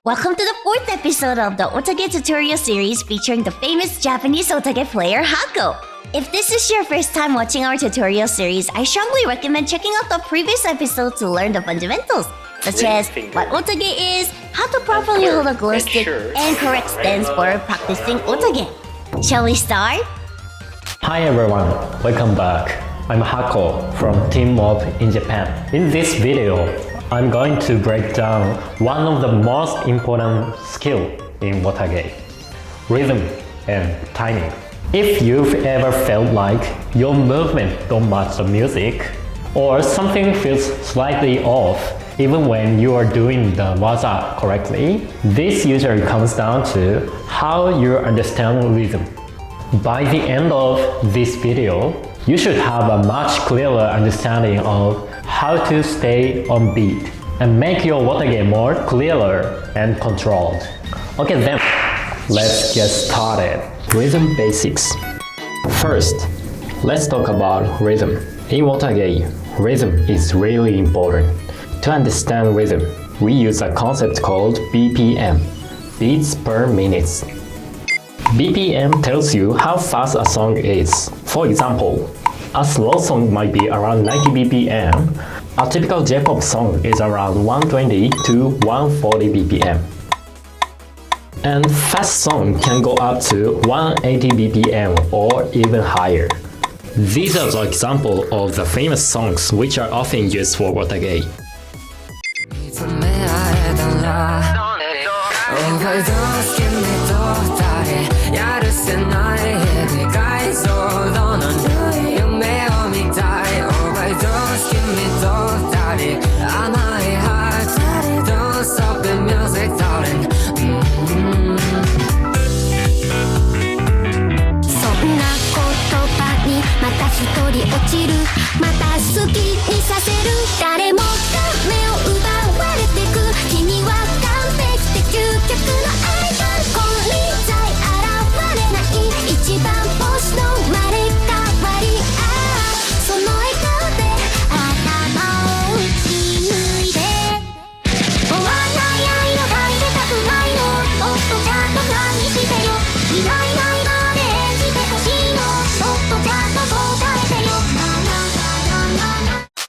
Welcome to the 4th episode of the Wotagei tutorial series featuring the famous Japanese Wotagei player Hako. If this is your first time watching our tutorial series, I strongly recommend checking out the previous episodes to learn the fundamentals, such as what Wotagei is, how to properly hold a glow stick, and correct stance for practicing Wotagei. Shall we start? Hi everyone, welcome back. I'm Hako from Team Mob in Japan. In this video, I'm going to break down one of the most important skills in Wotagei: rhythm and timing. If you've ever felt like your movement don't match the music, or something feels slightly off even when you are doing the waza correctly, this usually comes down to how you understand rhythm. By the end of this video, you should have a much clearer understanding of how to stay on beat and make your Wotagei more clearer and controlled. Okay then, let's get started. Rhythm basics. First, let's talk about rhythm. In Wotagei, rhythm is really important. To understand rhythm, we use a concept called BPM, beats per minute. BPM tells you how fast a song is. For example, a slow song might be around 90 BPM. A typical J-pop song is around 120 to 140 BPM. And fast song can go up to 180 BPM or even higher. These are the examples of the famous songs which are often used for Wotagei.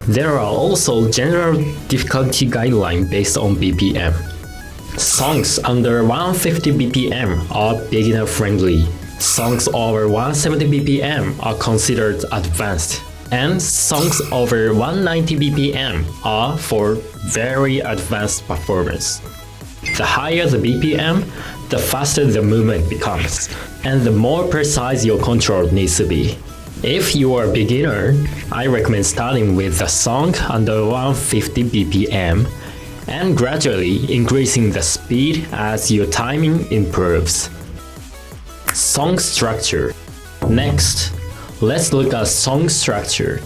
There are also general difficulty guidelines based on BPM. Songs under 150 BPM are beginner friendly. Songs over 170 BPM are considered advanced. And songs over 190 BPM are for very advanced performance. The higher the BPM, the faster the movement becomes, and the more precise your control needs to be. If you are a beginner, I recommend starting with a song under 150 BPM and gradually increasing the speed as your timing improves. Song structure. Next, let's look at song structure.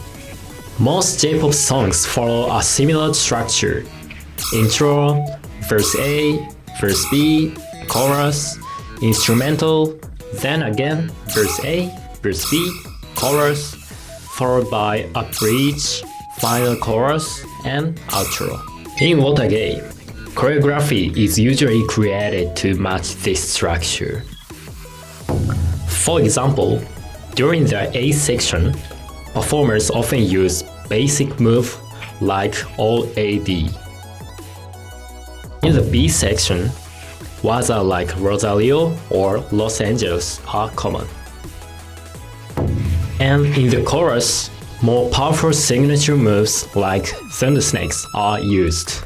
Most J-pop songs follow a similar structure: intro, verse A, verse B, chorus, instrumental, then again verse A, verse B, chorus, followed by a bridge, final chorus, and outro. In Wotagei, choreography is usually created to match this structure. For example, during the A section, performers often use basic moves like all AD. In the B section, waza like Rosario or Los Angeles are common. And in the chorus, more powerful signature moves like thunder snakes are used.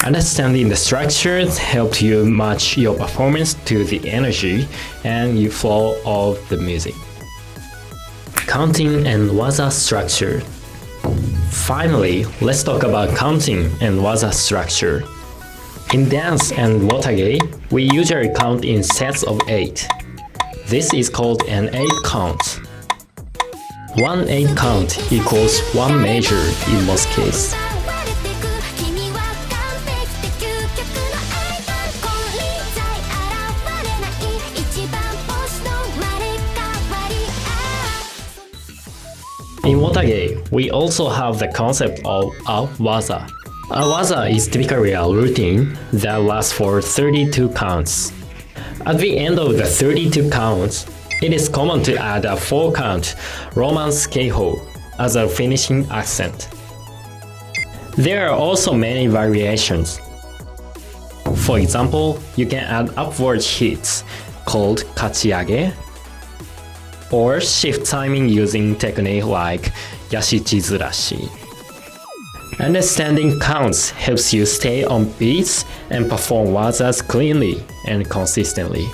Understanding the structures helps you match your performance to the energy and you flow of the music. Counting and waza structure. Finally, let's talk about counting and waza structure. In dance and Wotagei, we usually count in sets of 8. This is called an 8 count. One 8 count equals one measure in most cases. In Wotagei, we also have the concept of a waza. A waza is typically a routine that lasts for 32 counts. At the end of the 32 counts, it is common to add a 4 count romance keiho as a finishing accent. There are also many variations. For example, you can add upward hits called kachiage, or shift timing using technique like yashichizurashi. Understanding counts helps you stay on beats and perform wazas cleanly and consistently.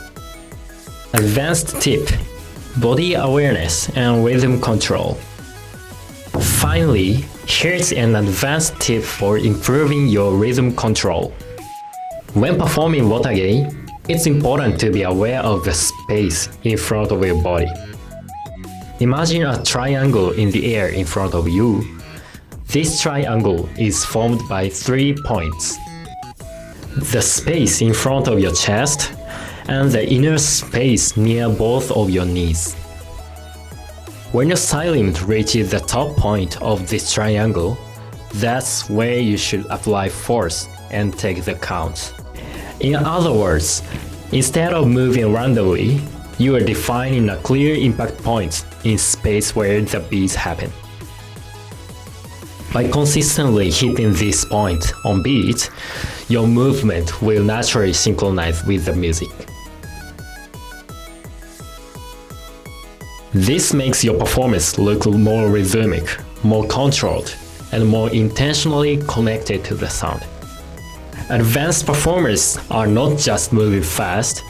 Advanced tip: body awareness and rhythm control. Finally, here's an advanced tip for improving your rhythm control. When performing Wotagei, it's important to be aware of the space in front of your body. Imagine a triangle in the air in front of you. This triangle is formed by 3 points: the space in front of your chest and the inner space near both of your knees. When your silent reaches the top point of this triangle, that's where you should apply force and take the count. In other words, instead of moving randomly, you are defining a clear impact point in space where the beats happen. By consistently hitting this point on beat, your movement will naturally synchronize with the music. This makes your performance look more rhythmic, more controlled, and more intentionally connected to the sound. Advanced performers are not just moving fast,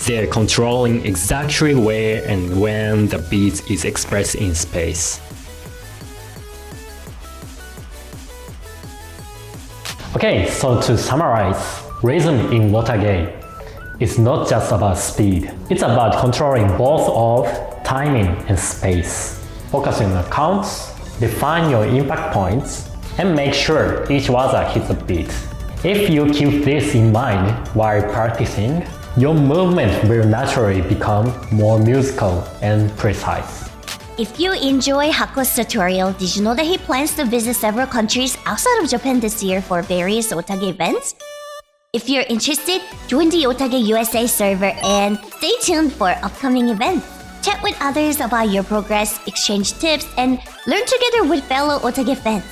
they're controlling exactly where and when the beat is expressed in space. Okay, so to summarize, rhythm in Wotagei is not just about speed. It's about controlling both of timing and space. Focus on the counts, define your impact points, and make sure each waza hits a beat. If you keep this in mind while practicing, your movement will naturally become more musical and precise. If you enjoy Hako's tutorial, did you know that he plans to visit several countries outside of Japan this year for various Wotagei events? If you're interested, join the Wotagei USA server and stay tuned for upcoming events. Chat with others about your progress, exchange tips, and learn together with fellow Wotagei fans.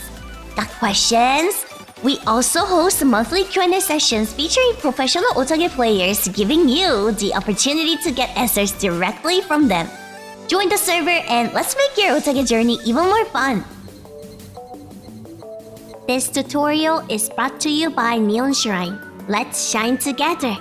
Got questions? We also host monthly Q&A sessions featuring professional Wotagei players, giving you the opportunity to get answers directly from them. Join the server and let's make your Wotagei journey even more fun! This tutorial is brought to you by Neon Shrine. Let's shine together!